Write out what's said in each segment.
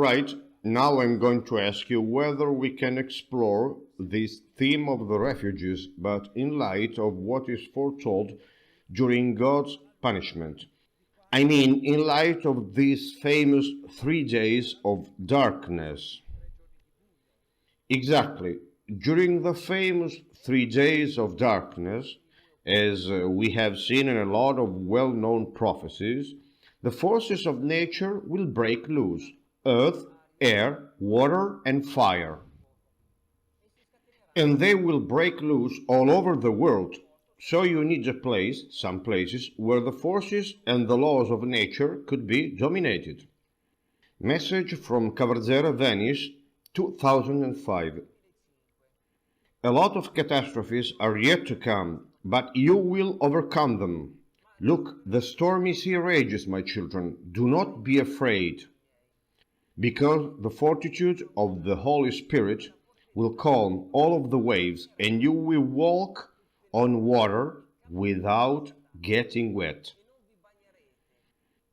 Alright, now I'm going to ask you whether we can explore this theme of the refugees, but in light of what is foretold during God's punishment. I mean, in light of these famous 3 days of darkness. Exactly. During the famous 3 days of darkness, as we have seen in a lot of well known prophecies, the forces of nature will break loose: earth, air, water, and fire. And they will break loose all over the world. So you need a place, some places, where the forces and the laws of nature could be dominated. Message from Cavarzera, Venice, 2005. A lot of catastrophes are yet to come, but you will overcome them. Look, the stormy sea rages, my children. Do not be afraid, because the fortitude of the Holy Spirit will calm all of the waves, and you will walk on water without getting wet.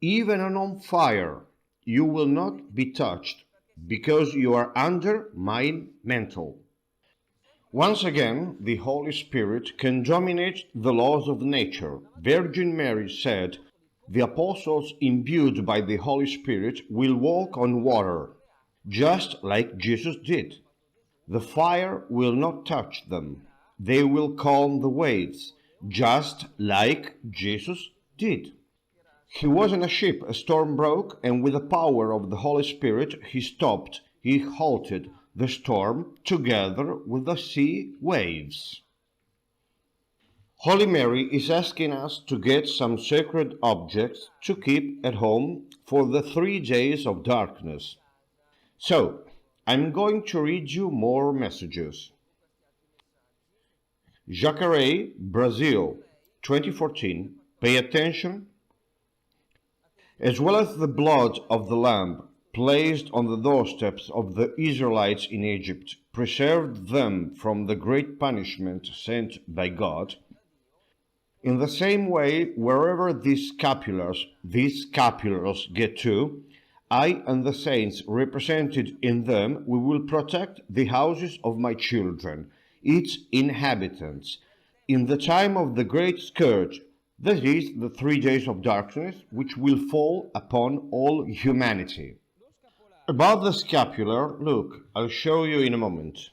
Even on fire, you will not be touched, because you are under my mantle. Once again, the Holy Spirit can dominate the laws of nature. Virgin Mary said, "The apostles imbued by the Holy Spirit will walk on water, just like Jesus did. The fire will not touch them. They will calm the waves, just like Jesus did." He was in a ship, a storm broke, and with the power of the Holy Spirit, he halted the storm together with the sea waves. Holy Mary is asking us to get some sacred objects to keep at home for the 3 days of darkness. So, I'm going to read you more messages. Jacareí, Brazil, 2014. Pay attention. As well as the blood of the lamb placed on the doorsteps of the Israelites in Egypt preserved them from the great punishment sent by God, in the same way, wherever these scapulars get to, I and the saints represented in them, we will protect the houses of my children, its inhabitants, in the time of the great scourge, that is, the 3 days of darkness, which will fall upon all humanity. About the scapular, look, I'll show you in a moment.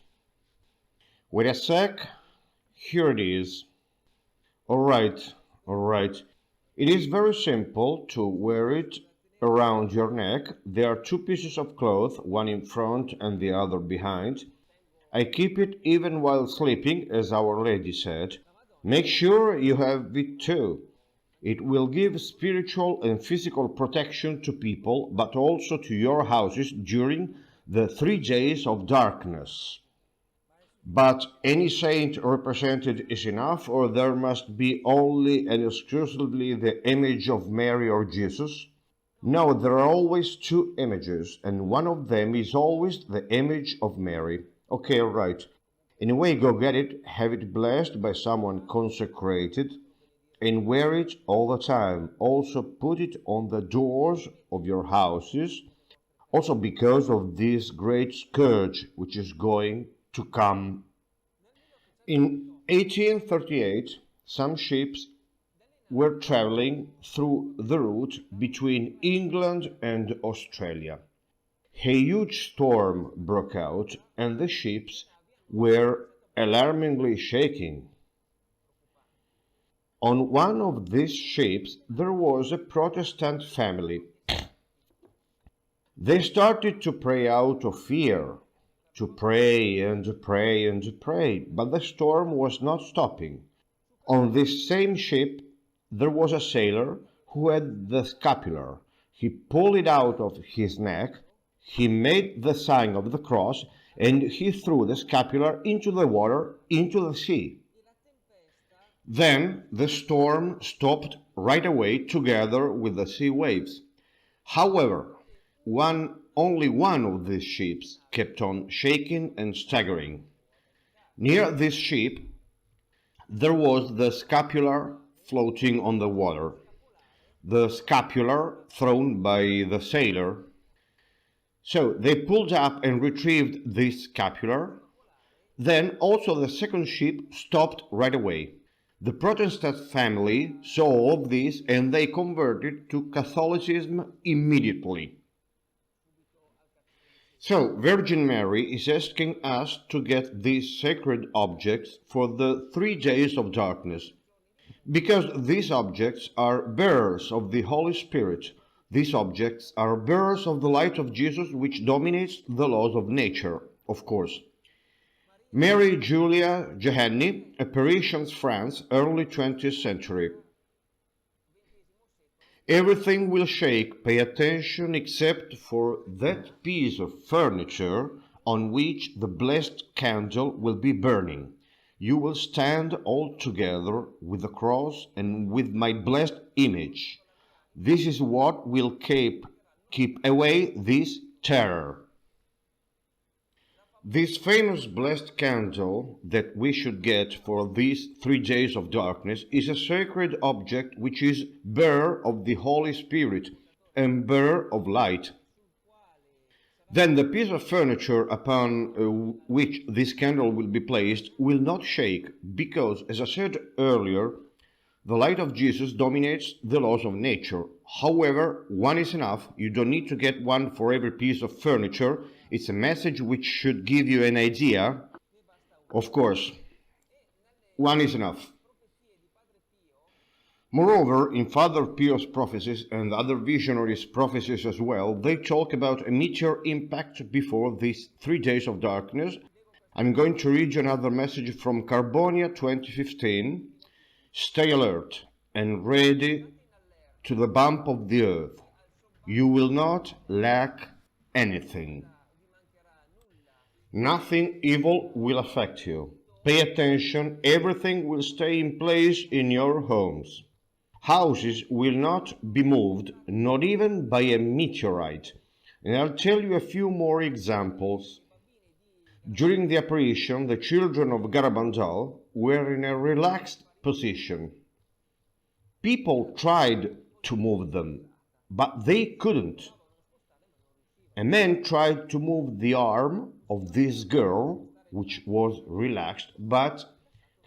Wait a sec. Here it is. Alright. It is very simple to wear it around your neck. There are 2 pieces of cloth, one in front and the other behind. I keep it even while sleeping, as Our Lady said. Make sure you have it too. It will give spiritual and physical protection to people, but also to your houses during the 3 days of darkness. But any saint represented is enough, or there must be only and exclusively the image of Mary or Jesus? No, there are always 2 images, and one of them is always the image of Mary. Okay, all right. Anyway, go get it, have it blessed by someone consecrated, and wear it all the time. Also put it on the doors of your houses, also because of this great scourge which is going to come. In 1838, some ships were traveling through the route between England and Australia. A huge storm broke out, and the ships were alarmingly shaking. On one of these ships there was a Protestant family. They started to pray out of fear, to pray and pray and pray, but the storm was not stopping. On this same ship there was a sailor who had the scapular. He pulled it out of his neck, he made the sign of the cross, and he threw the scapular into the water, into the sea. Then the storm stopped right away together with the sea waves. However, only one of these ships kept on shaking and staggering. Near this ship there was the scapular floating on the water. The scapular thrown by the sailor So they pulled up and retrieved the scapular. Then also the second ship stopped right away. The Protestant family saw all this and they converted to Catholicism immediately. So Virgin Mary is asking us to get these sacred objects for the 3 days of darkness, because these objects are bearers of the Holy Spirit. These objects are bearers of the light of Jesus, which dominates the laws of nature, of course. Mary Julia Johanni, Apparitions, France, early 20th century. Everything will shake, pay attention, except for that piece of furniture on which the blessed candle will be burning. You will stand all together with the cross and with my blessed image. This is what will keep away this terror. This famous blessed candle that we should get for these 3 days of darkness is a sacred object which is bearer of the Holy Spirit and bearer of light. Then the piece of furniture upon which this candle will be placed will not shake, because, as I said earlier, the light of Jesus dominates the laws of nature. However, one is enough. You don't need to get one for every piece of furniture. It's a message which should give you an idea. Of course, one is enough. Moreover, in Father Pio's prophecies and other visionaries' prophecies as well, they talk about a meteor impact before these 3 days of darkness. I'm going to read you another message from Carbonia 2015. Stay alert and ready to the bump of the earth. You will not lack anything. Nothing evil will affect you. Pay attention, everything will stay in place in your homes. Houses will not be moved, not even by a meteorite. And I'll tell you a few more examples. During the apparition, the children of Garabandal were in a relaxed position. People tried to move them, but they couldn't. A man tried to move the arm of this girl, which was relaxed, but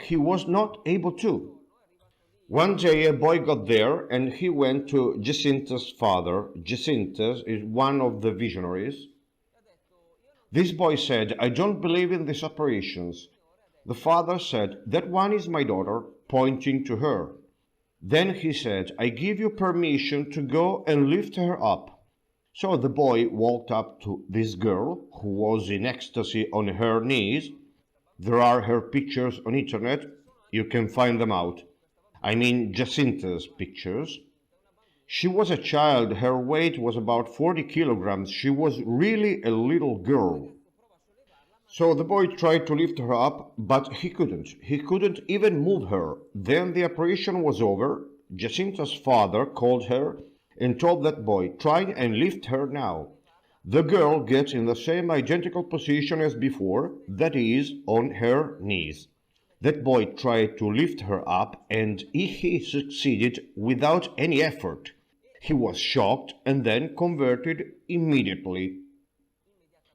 he was not able to. One day a boy got there and he went to Jacinta's father. Jacinta is one of the visionaries. This boy said, "I don't believe in these apparitions." The father said, "That one is my daughter," pointing to her. Then he said, "I give you permission to go and lift her up." So the boy walked up to this girl, who was in ecstasy on her knees. There are her pictures on internet. You can find them out. I mean Jacinta's pictures. She was a child. Her weight was about 40 kilograms. She was really a little girl. So the boy tried to lift her up, but he couldn't. He couldn't even move her. Then the apparition was over. Jacinta's father called her and told that boy, "Try and lift her now." The girl gets in the same identical position as before, that is, on her knees. That boy tried to lift her up, and he succeeded without any effort. He was shocked and then converted immediately.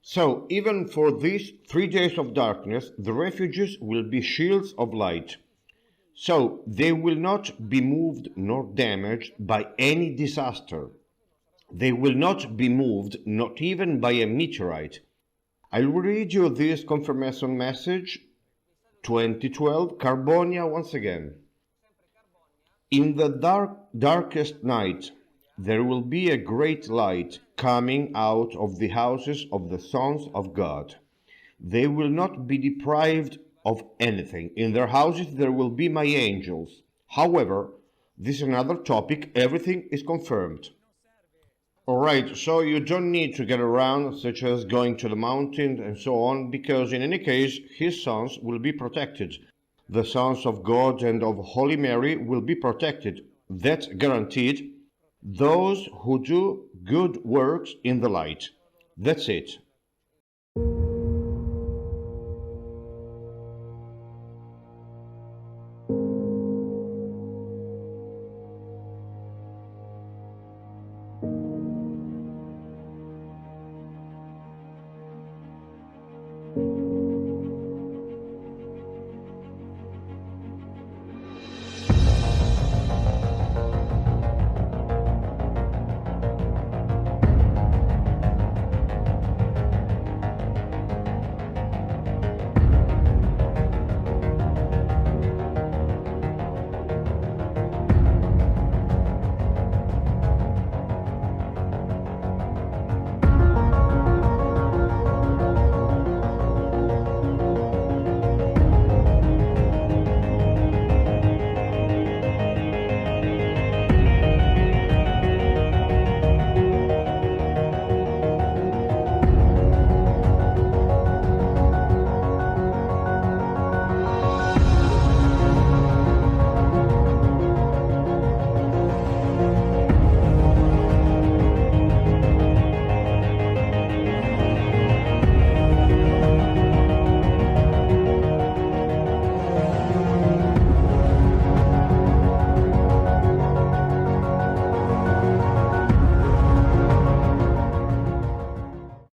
So, even for these 3 days of darkness, the refugees will be shields of light. So, they will not be moved nor damaged by any disaster. They will not be moved, not even by a meteorite. I'll read you this confirmation message, 2012, Carbonia once again. In the darkest night, there will be a great light coming out of the houses of the sons of God. They will not be deprived of anything. In their houses there will be my angels. However, this is another topic. Everything is confirmed. Alright, so you don't need to get around, such as going to the mountain and so on, because in any case, his sons will be protected. The sons of God and of Holy Mary will be protected. That's guaranteed. Those who do good works in the light. That's it.